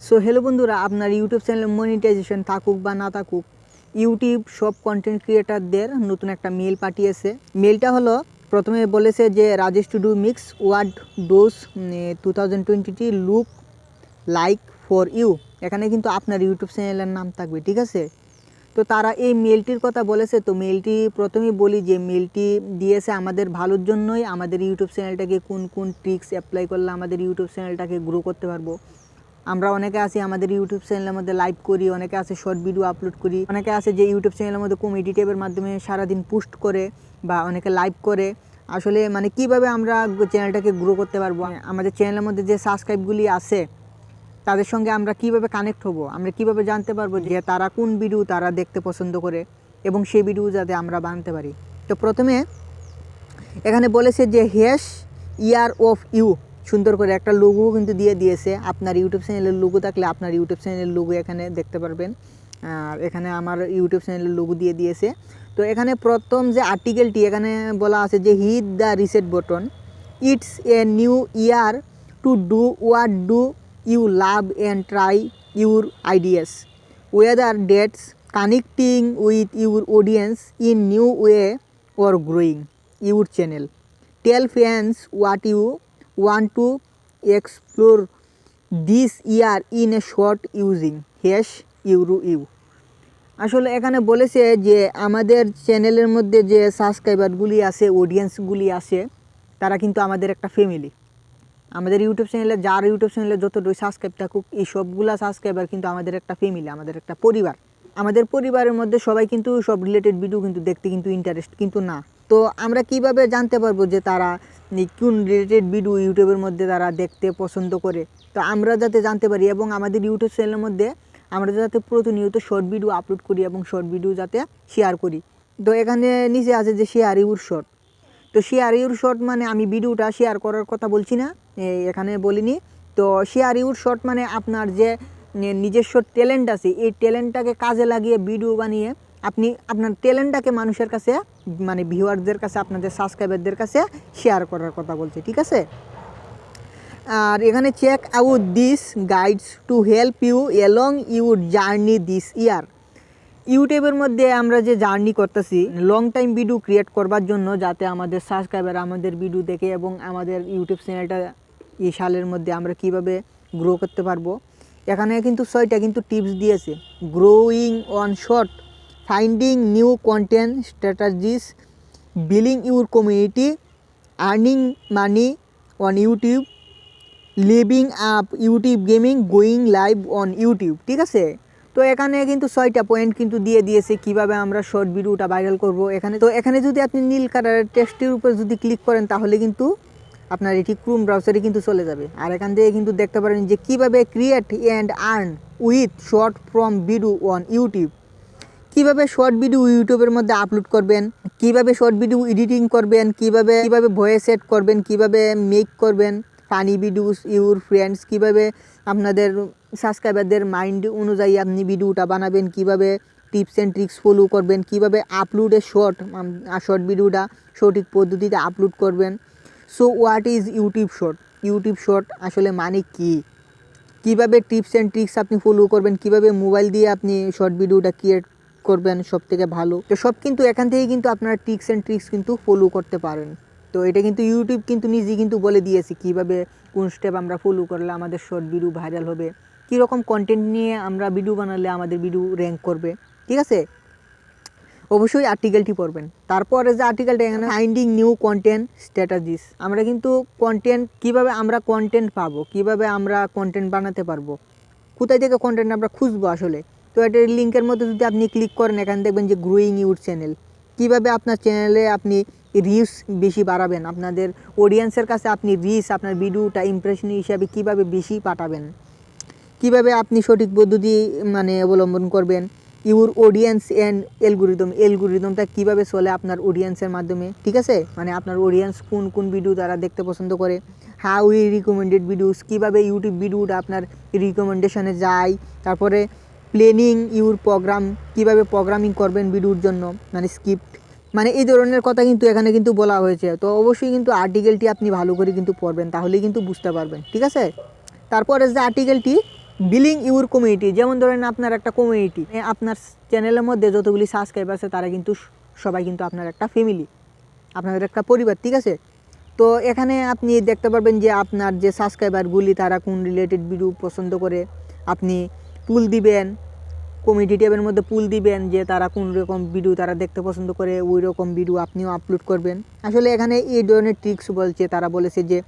So hello বন্ধুরা, আপনার YouTube চ্যানেলে মনিটাইজেশন থাকুক বা না থাকুক, ইউটিউব সব কন্টেন্ট ক্রিয়েটারদের নতুন একটা মেল পাঠিয়েছে। মেলটা হলো, প্রথমে বলেছে যে Rajesh to do mix what does 2020 look like for you. এখানে কিন্তু আপনার ইউটিউব চ্যানেলের নাম থাকবে, ঠিক আছে। তো তারা এই মেলটির কথা বলেছে। তো মেলটি প্রথমেই বলি যে মেলটি দিয়েছে আমাদের ভালোর জন্যই, আমাদের ইউটিউব চ্যানেলটাকে কোন কোন ট্রিক্স অ্যাপ্লাই করলে আমাদের ইউটিউব চ্যানেলটাকে গ্রো করতে পারবো। আমরা অনেকে আছি আমাদের ইউটিউব চ্যানেলের মধ্যে লাইভ করি, অনেকে আছে শর্ট ভিডিও আপলোড করি, অনেকে আছে যে ইউটিউব চ্যানেলের মধ্যে কমেডি ট্যাবের মাধ্যমে সারাদিন পোস্ট করে বা অনেকে লাইভ করে। আসলে মানে কিভাবে আমরা চ্যানেলটাকে গ্রো করতে পারবো, আমাদের চ্যানেলের মধ্যে যে সাবস্ক্রাইবগুলি আছে তাদের সঙ্গে আমরা কিভাবে কানেক্ট হব, আমরা কিভাবে জানতে পারবো যে তারা কোন ভিডিও তারা দেখতে পছন্দ করে এবং সেই ভিডিও যাতে আমরা বানাতে পারি। তো প্রথমে এখানে বলেছে যে ইয়ার অফ ইউ, সুন্দর করে একটা লোগো কিন্তু দিয়ে দিয়েছে। আপনার ইউটিউব চ্যানেলের লোগো থাকলে আপনার ইউটিউব চ্যানেলের লোগো এখানে দেখতে পারবেন। আর এখানে আমার ইউটিউব চ্যানেলের লোগো দিয়ে দিয়েছে। তো এখানে প্রথম যে আর্টিকেলটি এখানে বলা আছে যে hit the reset button, it's a new year to do what do you love and try your ideas, whether that's connecting with your audience in new way or growing your channel. Tell fans what you want to explore this year in a short using #EURU. আসলে এখানে বলেছে যে আমাদের চ্যানেলের মধ্যে যে সাবস্ক্রাইবারগুলি আছে, অডিয়েন্সগুলি আছে, তারা কিন্তু আমাদের একটা ফ্যামিলি। আমাদের ইউটিউব চ্যানেলে, যার ইউটিউব চ্যানেলে যতটুকু সাবস্ক্রাইব থাকুক, এই সবগুলা সাবস্ক্রাইবার কিন্তু আমাদের একটা ফ্যামিলি, আমাদের একটা পরিবার। আমাদের পরিবারের মধ্যে সবাই কিন্তু সব রিলেটেড ভিডিও কিন্তু দেখতে কিন্তু ইন্টারেস্ট কিন্তু না। তো আমরা কিভাবে জানতে পারবো যে তারা কোন রিলেটেড ভিডিও ইউটিউবের মধ্যে তারা দেখতে পছন্দ করে। তো আমরা যাতে জানতে পারি এবং আমাদের ইউটিউব চ্যানেলের মধ্যে আমরা যাতে প্রতিনিয়ত শর্ট ভিডিও আপলোড করি এবং শর্ট ভিডিও যাতে শেয়ার করি। তো এখানে নিচে আছে যে শেয়ার ইউর শর্ট। তো শেয়ার ইউর শর্ট মানে আমি ভিডিওটা শেয়ার করার কথা বলছি না, এখানে বলিনি। তো শেয়ার ইউর শর্ট মানে আপনার যে নিজস্ব ট্যালেন্ট আছে, এই ট্যালেন্টটাকে কাজে লাগিয়ে ভিডিও বানিয়ে আপনি আপনার ট্যালেন্টটাকে মানুষের কাছে, মানে ভিউয়ারদের কাছে, আপনাদের সাবস্ক্রাইবারদের কাছে শেয়ার করার কথা বলছে, ঠিক আছে। আর এখানে check out this guides to help you along your journey this year. ইউটিউবের মধ্যে আমরা যে জার্নি করতেছি লং টাইম ভিডিও ক্রিয়েট করবার জন্য, যাতে আমাদের সাবস্ক্রাইবার আমাদের ভিডিও দেখে এবং আমাদের ইউটিউব চ্যানেলটা এই সালের মধ্যে আমরা কিভাবে গ্রো করতে পারবো। এখানে কিন্তু 6টা কিন্তু টিপস দিয়েছে। Growing on short, finding new content strategies, building your community, earning money on YouTube, living up YouTube gaming, going live on YouTube, ঠিক আছে। তো এখানে কিন্তু 6টা পয়েন্ট কিন্তু দিয়ে দিয়েছে কিভাবে আমরা শর্ট ভিডিওটা ভাইরাল করব। এখানে যদি আপনি নীল কালারের টেক্সটের উপর যদি ক্লিক করেন তাহলে কিন্তু আপনার এটি ক্রোম ব্রাউজারে কিন্তু চলে যাবে। আর এখান থেকে কিন্তু দেখতে পারেন যে কিভাবে create and earn with short form video on YouTube, কিভাবে শর্ট ভিডিও ইউটিউবের মধ্যে আপলোড করবেন, কিভাবে শর্ট ভিডিও এডিটিং করবেন, কিভাবে ভয়েস সেট করবেন, কিভাবে মেক করবেন ফানি ভিডিওস ইউর ফ্রেন্ডস, কিভাবে আপনাদের সাবস্ক্রাইবারদের মাইন্ড অনুযায়ী আপনি ভিডিওটা বানাবেন, কিভাবে টিপস অ্যান্ড ট্রিক্স ফলো করবেন, কিভাবে আপলোডে শর্ট ভিডিওটা সঠিক পদ্ধতিতে আপলোড করবেন। So what is YouTube short? YouTube short আসলে মানে কি, কিভাবে টিপস অ্যান্ড ট্রিক্স আপনি ফলো করবেন, কিভাবে মোবাইল দিয়ে আপনি শর্ট ভিডিওটা ক্রিয়েট করবেন সব থেকে ভালো। তো সব কিন্তু এখান থেকে কিন্তু আপনারা টিপস অ্যান্ড ট্রিক্স কিন্তু ফলো করতে পারেন। তো এটা কিন্তু ইউটিউব কিন্তু নিজেই কিন্তু বলে দিয়েছে কিভাবে কোন স্টেপ আমরা ফলো করলে আমাদের শর্ট ভিডিও ভাইরাল হবে, কীরকম কন্টেন্ট নিয়ে আমরা ভিডিও বানালে আমাদের ভিডিও র্যাঙ্ক করবে, ঠিক আছে। অবশ্যই আর্টিকেলটি পড়বেন। তারপরে যে আর্টিকেলটা এখানে ফাইন্ডিং নিউ কন্টেন্ট স্ট্র্যাটেজিস, আমরা কিন্তু কন্টেন্ট কিভাবে আমরা কন্টেন্ট পাবো, কিভাবে আমরা কন্টেন্ট বানাতে পারবো, কোথায় থেকে কন্টেন্ট আমরা খুঁজবো আসলে। তো এটার লিঙ্কের মধ্যে যদি আপনি ক্লিক করেন এখানে দেখবেন যে গ্রোয়িং ইউর চ্যানেল, কিভাবে আপনার চ্যানেলে আপনি রিচ বেশি বাড়াবেন, আপনাদের অডিয়েন্সের কাছে আপনি রিচ, আপনার ভিডিওটা ইমপ্রেশন হিসাবে কিভাবে বেশি পাঠাবেন, কিভাবে আপনি সঠিক পদ্ধতি মানে অবলম্বন করবেন। ইউর অডিয়েন্স অ্যান্ড অ্যালগোরিদমটা কীভাবে চলে আপনার অডিয়েন্সের মাধ্যমে, ঠিক আছে, মানে আপনার অডিয়েন্স কোন কোন ভিডিও তারা দেখতে পছন্দ করে। হাউ উই রিকমেন্ডেড ভিডিওস, কীভাবে ইউটিউব ভিডিওটা আপনার রিকমেন্ডেশনে যায়। তারপরে প্ল্যানিং ইউর প্রোগ্রাম, কীভাবে প্রোগ্রামিং করবেন ভিডিওর জন্য, মানে স্ক্রিপ্ট, মানে এই ধরনের কথা কিন্তু এখানে কিন্তু বলা হয়েছে। তো অবশ্যই কিন্তু আর্টিকেলটি আপনি ভালো করে কিন্তু পড়বেন, তাহলেই কিন্তু বুঝতে পারবেন, ঠিক আছে। তারপরে যে আর্টিকেলটি বিলিং ইউর কমিউনিটি, যেমন ধরেন আপনার একটা কমিউনিটি, আপনার চ্যানেলের মধ্যে যতগুলি সাবস্ক্রাইব আছে তারা কিন্তু সবাই কিন্তু আপনার একটা ফ্যামিলি, আপনাদের একটা পরিবার, ঠিক আছে। তো এখানে আপনি দেখতে পারবেন যে আপনার যে সাবস্ক্রাইবারগুলি তারা কোন রিলেটেড ভিডিও পছন্দ করে, আপনি পুল দিবেন, কমিউনিটি ট্যাবের মধ্যে পুল দিবেন যে তারা কোন রকম ভিডিও তারা দেখতে পছন্দ করে, ওই রকম ভিডিও আপনিও আপলোড করবেন। আসলে এখানে এই ধরনের ট্রিক্স বলছে, তারা বলেছে যে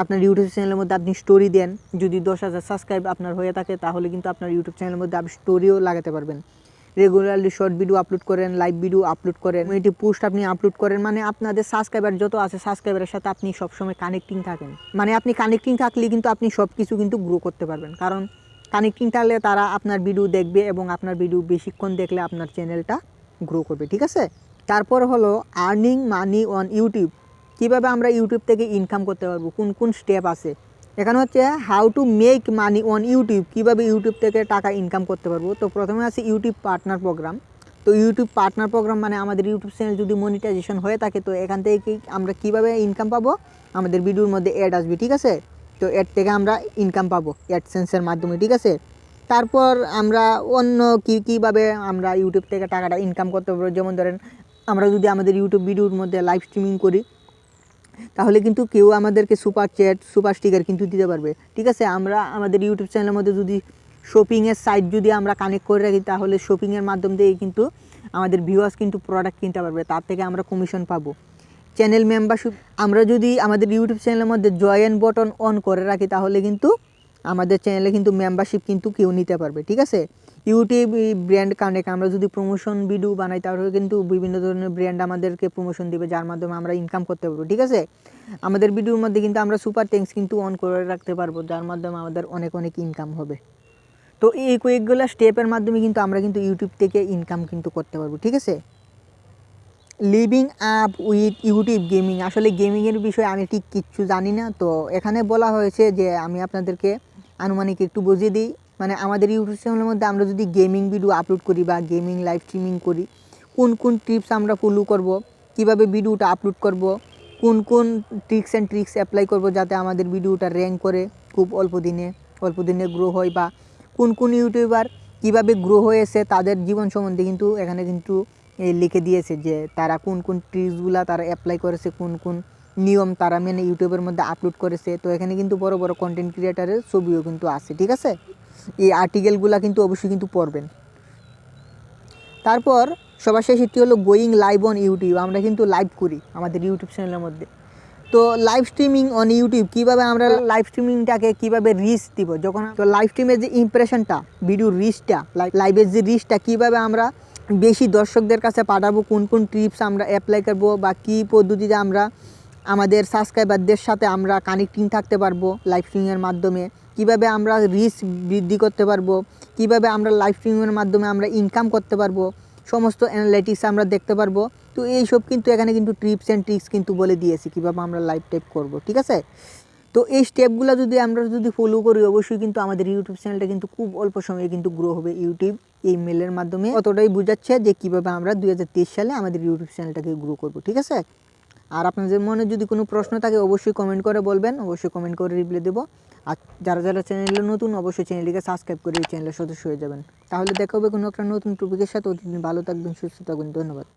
আপনার ইউটিউব চ্যানেলের মধ্যে আপনি স্টোরি দেন, যদি 10,000 সাবস্ক্রাইব আপনার হয়ে থাকে তাহলে কিন্তু আপনার ইউটিউব চ্যানেলের মধ্যে আপনি স্টোরিও লাগাতে পারবেন। রেগুলারলি শর্ট ভিডিও আপলোড করেন, লাইভ ভিডিও আপলোড করেন, কমিউনিটি পোস্ট আপনি আপলোড করেন, মানে আপনাদের সাবস্ক্রাইবার যত আছে সাবস্ক্রাইবারের সাথে আপনি সবসময় কানেক্টিং থাকেন। মানে আপনি কানেক্টিং থাকলে কিন্তু আপনি সব কিছু কিন্তু গ্রো করতে পারবেন, কারণ কানেক্টিং থাকলে তারা আপনার ভিডিও দেখবে এবং আপনার ভিডিও বেশিক্ষণ দেখলে আপনার চ্যানেলটা গ্রো করবে, ঠিক আছে। তারপর হলো আর্নিং মানি অন ইউটিউব, কীভাবে আমরা ইউটিউব থেকে ইনকাম করতে পারবো, কোন কোন স্টেপ আছে। এখানে হচ্ছে how to make money on YouTube, কীভাবে ইউটিউব থেকে টাকা ইনকাম করতে পারবো। তো প্রথমে আছে ইউটিউব পার্টনার প্রোগ্রাম। তো ইউটিউব পার্টনার প্রোগ্রাম মানে আমাদের ইউটিউব চ্যানেল যদি মনিটাইজেশন হয়ে থাকে তো এখান থেকে আমরা কীভাবে ইনকাম পাবো, আমাদের ভিডিওর মধ্যে অ্যাড আসবে, ঠিক আছে। তো অ্যাড থেকে আমরা ইনকাম পাবো অ্যাডসেন্সের মাধ্যমে, ঠিক আছে। তারপর আমরা অন্য কীভাবে আমরা ইউটিউব থেকে টাকাটা ইনকাম করতে পারবো, যেমন ধরেন আমরা যদি আমাদের ইউটিউব ভিডিওর মধ্যে লাইভ স্ট্রিমিং করি তাহলে কিন্তু কেউ আমাদেরকে সুপার চ্যাট, সুপার স্টিকার কিন্তু দিতে পারবে, ঠিক আছে। আমরা আমাদের ইউটিউব চ্যানেলের মধ্যে যদি শপিংয়ের সাইট যদি আমরা কানেক্ট করে রাখি তাহলে শপিংয়ের মাধ্যম দিয়ে কিন্তু আমাদের ভিউয়ার্স কিন্তু প্রোডাক্ট কিনতে পারবে, তার থেকে আমরা কমিশন পাবো। চ্যানেল মেম্বারশিপ, আমরা যদি আমাদের ইউটিউব চ্যানেলের মধ্যে জয়েন বটন অন করে রাখি তাহলে কিন্তু আমাদের চ্যানেলে কিন্তু মেম্বারশিপ কিন্তু কেউ নিতে পারবে, ঠিক আছে। ইউটিউব ব্র্যান্ড কানেক্ট, আমরা যদি প্রমোশন ভিডিও বানাই তাহলে কিন্তু বিভিন্ন ধরনের ব্র্যান্ড আমাদেরকে প্রমোশন দেবে, যার মাধ্যমে আমরা ইনকাম করতে পারবো, ঠিক আছে। আমাদের ভিডিওর মধ্যে কিন্তু আমরা সুপার থ্যাঙ্কস কিন্তু অন করে রাখতে পারবো, যার মাধ্যমে আমাদের অনেক অনেক ইনকাম হবে। তো এই কয়েকগুলো স্টেপের মাধ্যমে কিন্তু আমরা কিন্তু ইউটিউব থেকে ইনকাম কিন্তু করতে পারবো, ঠিক আছে। Living up with YouTube gaming, আসলে গেমিংয়ের বিষয়ে আমি ঠিক কিচ্ছু জানি না। তো এখানে বলা হয়েছে যে আমি আপনাদেরকে আনুমানিক একটু বুঝিয়ে দিই, মানে আমাদের ইউটিউব চ্যানেলের মধ্যে আমরা যদি গেমিং ভিডিও আপলোড করি বা গেমিং লাইভ স্ট্রিমিং করি, কোন কোন টিপস আমরা ফলো করব, কিভাবে ভিডিওটা আপলোড করব, কোন কোন ট্রিক্স অ্যান্ড ট্রিক্স অ্যাপ্লাই করব যাতে আমাদের ভিডিওটা র্যাঙ্ক করে খুব অল্প দিনে গ্রো হয়, বা কোন কোন ইউটিউবার কীভাবে গ্রো হয়েছে তাদের জীবন সম্বন্ধে কিন্তু এখানে কিন্তু লিখে দিয়েছে যে তারা কোন কোন ট্রিক্সগুলো তারা অ্যাপ্লাই করেছে, কোন কোন নিয়ম তারা মেনে ইউটিউবের মধ্যে আপলোড করেছে। তো এখানে কিন্তু বড় বড় কন্টেন্ট ক্রিয়েটারের ছবিও কিন্তু আছে, ঠিক আছে। এই আর্টিকেলগুলো কিন্তু অবশ্যই কিন্তু পড়বেন। তারপর সবার শেষেরটি হলো গোয়িং লাইভ অন ইউটিউব, আমরা কিন্তু লাইভ করি আমাদের ইউটিউব চ্যানেলের মধ্যে। তো লাইভ স্ট্রিমিং অন ইউটিউব, কীভাবে আমরা লাইভ স্ট্রিমিংটাকে কীভাবে রিচ দিব, যখন তো লাইভ স্ট্রিমের যে ইমপ্রেশনটা, ভিডিওর রিচটা, লাইভের যে রিচটা কীভাবে আমরা বেশি দর্শকদের কাছে পাঠাবো, কোন কোন টিপস আমরা অ্যাপ্লাই করবো বা কী পদ্ধতিতে আমরা আমাদের সাবস্ক্রাইবারদের সাথে আমরা কানেক্টিং থাকতে পারবো লাইভ স্ট্রিমিংয়ের মাধ্যমে, কিভাবে আমরা রিচ বৃদ্ধি করতে পারবো, কিভাবে আমরা লাইভ স্ট্রিমিংয়ের মাধ্যমে আমরা ইনকাম করতে পারবো, সমস্ত অ্যানালাইটিক্স আমরা দেখতে পারবো। তো এইসব কিন্তু এখানে কিন্তু টিপস অ্যান্ড ট্রিক্স কিন্তু বলে দিয়েছি কীভাবে আমরা লাইভ টাইপ করবো, ঠিক আছে। তো এই স্টেপগুলো যদি আমরা ফলো করি অবশ্যই কিন্তু আমাদের ইউটিউব চ্যানেলটা কিন্তু খুব অল্প সময়ে কিন্তু গ্রো হবে। ইউটিউব এই মেলের মাধ্যমে অতটাই বোঝাচ্ছে যে কীভাবে আমরা 2023 সালে আমাদের ইউটিউব চ্যানেলটাকে গ্রো করবো, ঠিক আছে। আর আপনাদের মনে যদি কোনো প্রশ্ন থাকে অবশ্যই কমেন্ট করে বলবেন, অবশ্যই কমেন্ট করে রিপ্লাই দেবো। আর যারা যারা চ্যানেলে নতুন অবশ্যই চ্যানেলটিকে সাবস্ক্রাইব করে এই চ্যানেলের সদস্য হয়ে যাবেন। তাহলে দেখা হবে কোনো একটা নতুন টপিকের সাথে। ভালো থাকবেন, সুস্থ থাকবেন, ধন্যবাদ।